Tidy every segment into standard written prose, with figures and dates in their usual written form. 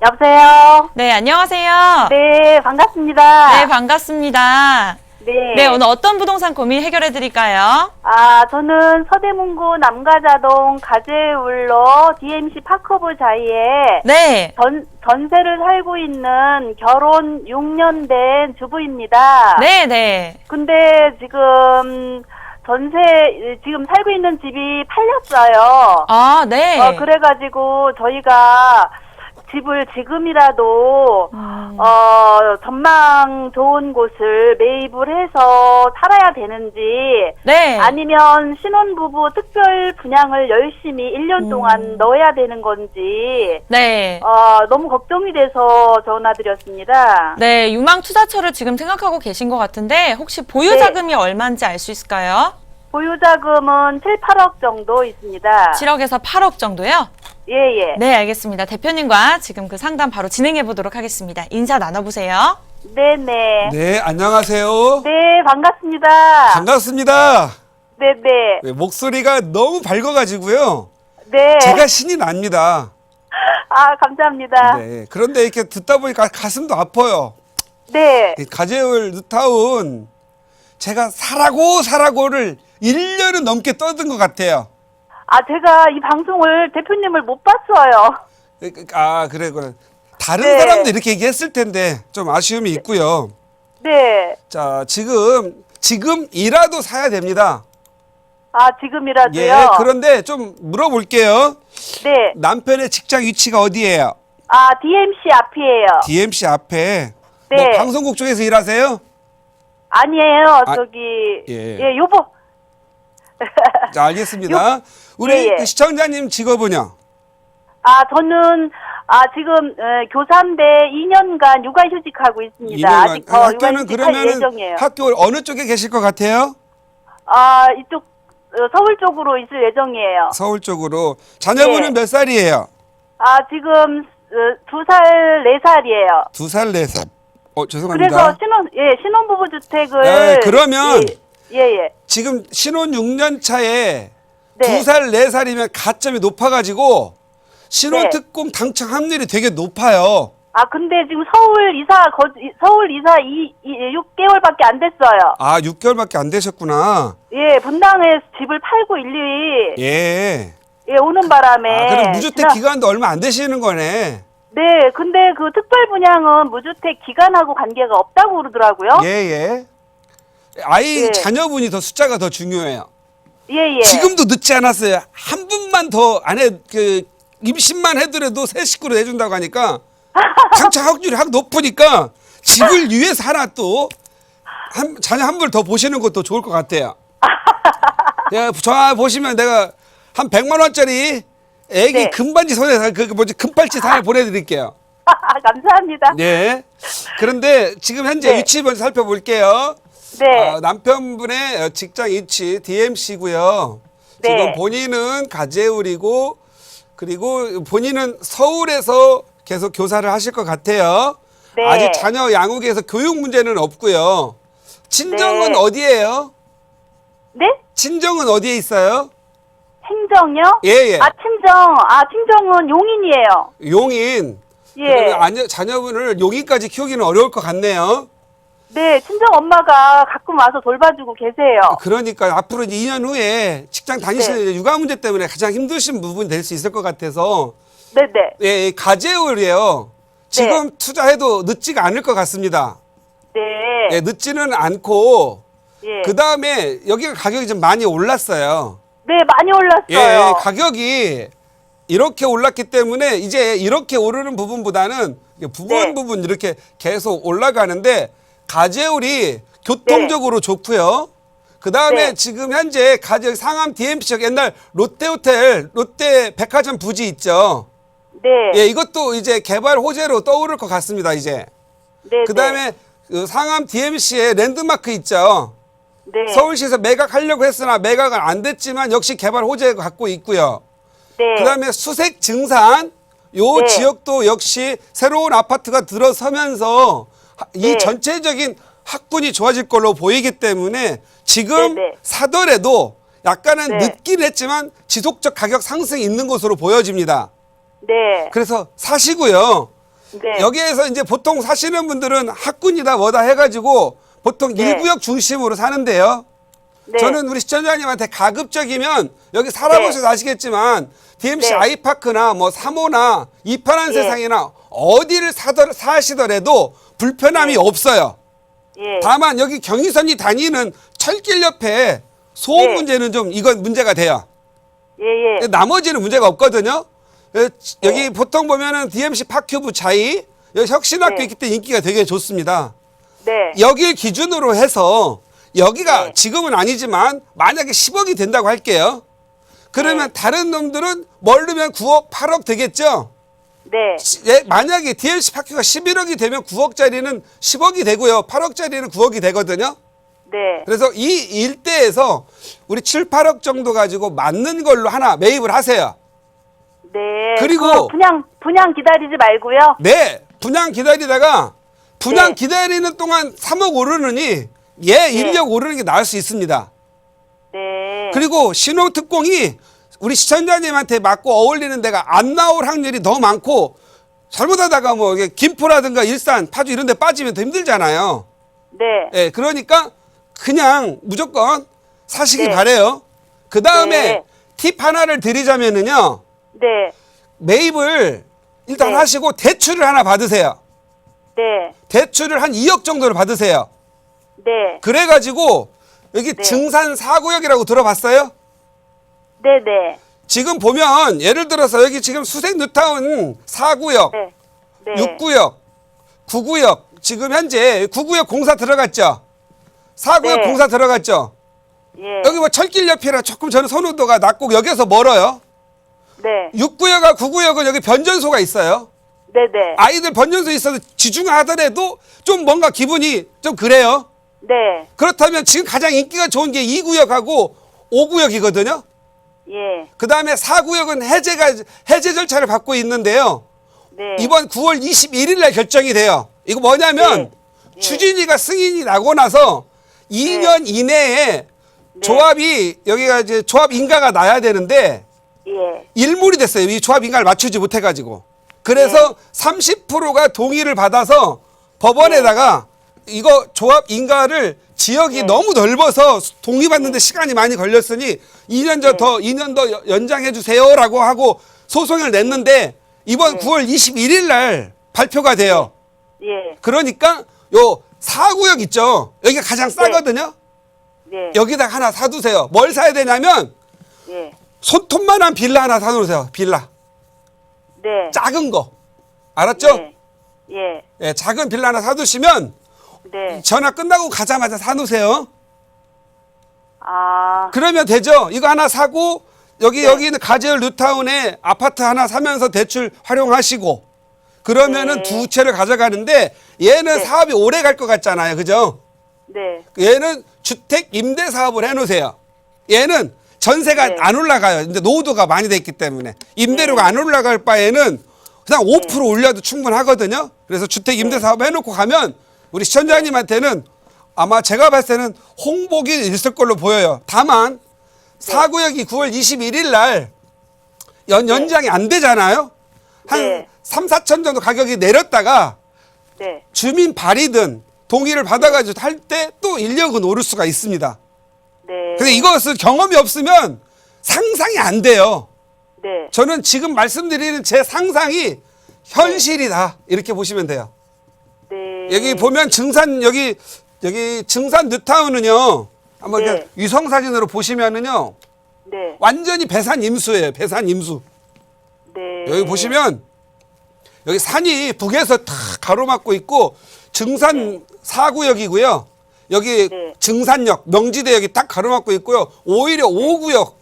여보세요? 네, 안녕하세요. 네, 반갑습니다. 네, 반갑습니다. 네. 네, 오늘 어떤 부동산 고민 해결해 드릴까요? 저는 서대문구 남가자동 가재울로 DMC 파커브 자이에 네. 전세를 살고 있는 결혼 6년 된 주부입니다. 네, 네. 근데 지금 지금 살고 있는 집이 팔렸어요. 아, 네. 그래가지고 저희가 집을 지금이라도 전망 좋은 곳을 매입을 해서 살아야 되는지, 네. 아니면 신혼부부 특별 분양을 열심히 1년 동안 넣어야 되는 건지 네. 너무 걱정이 돼서 전화드렸습니다. 네, 유망 투자처를 지금 생각하고 계신 것 같은데 혹시 보유 자금이 얼마인지 알 수 있을까요? 보유자금은 7, 8억 정도 있습니다. 7억에서 8억 정도요? 예. 네, 알겠습니다. 대표님과 지금 그 상담 바로 진행해 보도록 하겠습니다. 인사 나눠보세요. 네네. 네, 안녕하세요. 네, 반갑습니다. 반갑습니다. 네네. 네, 목소리가 너무 밝아가지고요. 네. 제가 신이 납니다. 감사합니다. 네, 그런데 이렇게 듣다 보니까 가슴도 아파요. 네. 가재울 뉴타운 제가 사라고를 1년은 넘게 떠든 것 같아요. 제가 이 방송을 대표님을 못 봤어요. 그래. 다른 네. 사람도 이렇게 얘기했을 텐데 좀 아쉬움이 있고요. 네. 자, 지금이라도 사야 됩니다. 지금이라도요? 예, 그런데 좀 물어볼게요. 네. 남편의 직장 위치가 어디예요? DMC 앞이에요. DMC 앞에. 네. 뭐 방송국 쪽에서 일하세요? 아니에요. 예. 요거. 자, 알겠습니다. 우리 예. 그 시청자님 직업은요? 저는 지금 교사인데 2년간 육아휴직하고 있습니다. 2년간. 아직 더 학교는 육아휴직할 그러면은 예정이에요. 학교 어느 쪽에 계실 것 같아요? 이쪽 서울 쪽으로 있을 예정이에요. 서울 쪽으로. 자녀분은 네. 몇 살이에요? 지금 2살, 4살이에요. 2살, 4살. 죄송합니다. 그래서 신혼부부 주택을. 네, 그러면 예. 지금 신혼 6년 차에 네. 2살, 4살이면 가점이 높아가지고 신혼 네. 특공 당첨 확률이 되게 높아요. 근데 지금 서울 이사 6개월밖에 안 됐어요. 6개월밖에 안 되셨구나. 예, 분당에 집을 팔고 일일이 예. 오는 바람에. 그럼 무주택 기간도 얼마 안 되시는 거네. 네, 근데 그 특별 분양은 무주택 기간하고 관계가 없다고 그러더라고요. 예. 예. 자녀분이 더 숫자가 더 중요해요. 예. 지금도 늦지 않았어요. 한 분만 더 임신만 해더라도 새 식구로 해준다고 하니까 당첨 확률이 확 높으니까 집을 위해서 하나 또 자녀 한 분 더 보시는 것도 좋을 것 같아요. 저 보시면 내가 한 100만 원짜리 애기 네. 금반지 손에 금팔찌 하나 보내드릴게요. 감사합니다. 네. 그런데 지금 현재 네. 위치 먼저 살펴볼게요. 네. 남편분의 직장 위치 DMC고요. 네. 지금 본인은 가재울이고 그리고 본인은 서울에서 계속 교사를 하실 것 같아요. 네. 아직 자녀 양육에서 교육 문제는 없고요. 친정은 네. 어디예요? 네? 친정은 어디에 있어요? 행정요? 예. 친정은 용인이에요. 용인. 예. 그러면 자녀분을 용인까지 키우기는 어려울 것 같네요. 네, 친정 엄마가 가끔 와서 돌봐주고 계세요. 그러니까 앞으로 이제 2년 후에 직장 다니시는 네. 육아 문제 때문에 가장 힘드신 부분이 될 수 있을 것 같아서 네네. 예, 가재울이에요. 지금 투자해도 늦지가 않을 것 같습니다. 네. 예, 늦지는 않고 예. 그 다음에 여기가 가격이 좀 많이 올랐어요. 네, 많이 올랐어요. 예, 가격이 이렇게 올랐기 때문에 이제 이렇게 오르는 부분보다는 네. 부분 이렇게 계속 올라가는데 가재울이 교통적으로 좋고요. 그 다음에 네. 지금 현재 가재울 상암 DMC 옛날 롯데호텔, 롯데백화점 부지 있죠. 네. 예, 이것도 이제 개발 호재로 떠오를 것 같습니다. 이제. 네. 그 다음에 그 상암 DMC의 랜드마크 있죠. 네. 서울시에서 매각하려고 했으나 매각은 안 됐지만 역시 개발 호재 갖고 있고요. 네. 그 다음에 수색 증산 요 네. 지역도 역시 새로운 아파트가 들어서면서 이 네. 전체적인 학군이 좋아질 걸로 보이기 때문에 지금 네. 사더라도 약간은 네. 늦긴 했지만 지속적 가격 상승이 있는 것으로 보여집니다. 네. 그래서 사시고요. 네. 여기에서 이제 보통 사시는 분들은 학군이다 뭐다 해가지고 보통 네. 1구역 중심으로 사는데요. 네. 저는 우리 시청자님한테 가급적이면 여기 살아보셔서 아시겠지만 DMC 네. 아이파크나 뭐 3호나 이파란 예. 세상이나 어디를 사시더라도 불편함이 네. 없어요. 예. 다만 여기 경의선이 다니는 철길 옆에 소음 네. 문제는 좀 이건 문제가 돼요. 예, 예. 나머지는 문제가 없거든요. 여기 네. 보통 보면은 DMC 파큐브 자이 여기 혁신학교 네. 있기 때문에 인기가 되게 좋습니다. 네. 여길 기준으로 해서 여기가 네. 지금은 아니지만 만약에 10억이 된다고 할게요. 그러면 네. 다른 놈들은 멀르면 9억, 8억 되겠죠? 네. 만약에 DMC 파큐가 11억이 되면 9억짜리는 10억이 되고요. 8억짜리는 9억이 되거든요. 네. 그래서 이 일대에서 우리 7, 8억 정도 가지고 맞는 걸로 하나 매입을 하세요. 네. 그리고- 그 분양 기다리지 말고요. 네, 분양 기다리다가 분양 네. 기다리는 동안 3억 오르느니 인력 오르는 게 나을 수 있습니다. 네. 그리고 신혼특공이 우리 시청자님한테 맞고 어울리는 데가 안 나올 확률이 너무 많고 잘못하다가 뭐 이게 김포라든가 일산, 파주 이런 데 빠지면 더 힘들잖아요. 네. 예, 그러니까 그냥 무조건 사시기 네. 바래요. 그 다음에 네. 팁 하나를 드리자면은요. 네. 매입을 일단 네. 하시고 대출을 하나 받으세요. 네. 대출을 한 2억 정도를 받으세요. 네. 그래가지고 여기 네. 증산 4구역이라고 들어봤어요? 네. 네. 지금 보면 예를 들어서 여기 지금 수색 뉴타운 4구역, 네. 네. 6구역, 9구역 지금 현재 9구역 공사 들어갔죠? 4구역 네. 공사 들어갔죠? 예. 여기 뭐 철길 옆이라 조금 저는 선호도가 낮고 여기서 멀어요. 네. 6구역과 9구역은 여기 변전소가 있어요. 네. 네. 아이들 변전소 있어서 지중하더라도 좀 뭔가 기분이 좀 그래요. 네. 그렇다면 지금 가장 인기가 좋은 게 2구역하고 5구역이거든요. 예. 그 다음에 4구역은 해제 절차를 받고 있는데요. 네. 이번 9월 21일 날 결정이 돼요. 이거 뭐냐면 네. 예. 추진위가 승인이 나고 나서 2년 이내에 네. 조합이 여기가 이제 조합 인가가 나야 되는데 예. 일몰이 됐어요. 이 조합 인가를 맞추지 못해가지고. 그래서 30%가 동의를 받아서 법원에다가 이거 조합 인가를 지역이 너무 넓어서 동의받는데 시간이 많이 걸렸으니 2년 더 연장해 주세요라고 하고 소송을 냈는데 이번 9월 21일 날 발표가 돼요. 예. 그러니까 요 4구역 있죠. 여기가 가장 싸거든요. 네. 여기다 하나 사두세요. 뭘 사야 되냐면 예. 손톱만한 빌라 하나 사놓으세요. 빌라. 네. 작은 거. 알았죠? 예. 예. 예, 작은 빌라 하나 사두시면 네. 전화 끝나고 가자마자 사놓으세요. 아. 그러면 되죠. 이거 하나 사고 여기 있는 가재울 뉴타운에 아파트 하나 사면서 대출 활용하시고 그러면은 네. 두 채를 가져가는데 얘는 네. 사업이 오래 갈 것 같잖아요. 그죠? 네. 얘는 주택 임대 사업을 해놓으세요. 얘는 전세가 네. 안 올라가요. 근데 노후도가 많이 됐기 때문에 임대료가 안 올라갈 바에는 그냥 5% 올려도 충분하거든요. 그래서 주택 임대 사업 해놓고 가면 우리 시청자님한테는 아마 제가 봤을 때는 홍복이 있을 걸로 보여요. 다만 4구역이 9월 21일 날 연장이 안 되잖아요. 한 네. 3, 4천 정도 가격이 내렸다가 네. 주민 발의든 동의를 받아가지고 할 때 또 인력은 오를 수가 있습니다. 네. 근데 이것을 경험이 없으면 상상이 안 돼요. 네. 저는 지금 말씀드리는 제 상상이 현실이다. 이렇게 보시면 돼요. 네. 여기 보면 여기 증산 뉴타운은요. 한번 네. 이렇게 위성 사진으로 보시면은요. 네. 완전히 배산 임수예요. 배산 임수. 네. 여기 보시면 여기 산이 북에서 탁 가로막고 있고 증산 4구역이고요. 여기 네. 증산역, 명지대 여기 딱 가로막고 있고요. 오히려 5구역,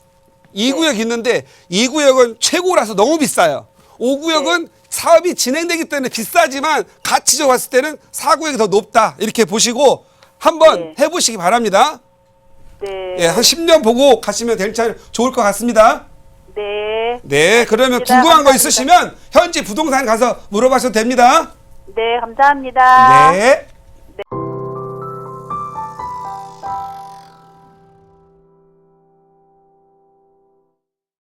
2구역 있는데 2구역은 최고라서 너무 비싸요. 5구역은 사업이 진행되기 때문에 비싸지만 가치적으로 봤을 때는 4구역이 더 높다. 이렇게 보시고 한번 해보시기 바랍니다. 네. 예, 한 10년 보고 가시면 좋을 것 같습니다. 네. 네, 그러면 알겠습니다. 궁금한 거 감사합니다. 있으시면 현지 부동산 가서 물어봐셔도 됩니다. 네, 감사합니다. 네.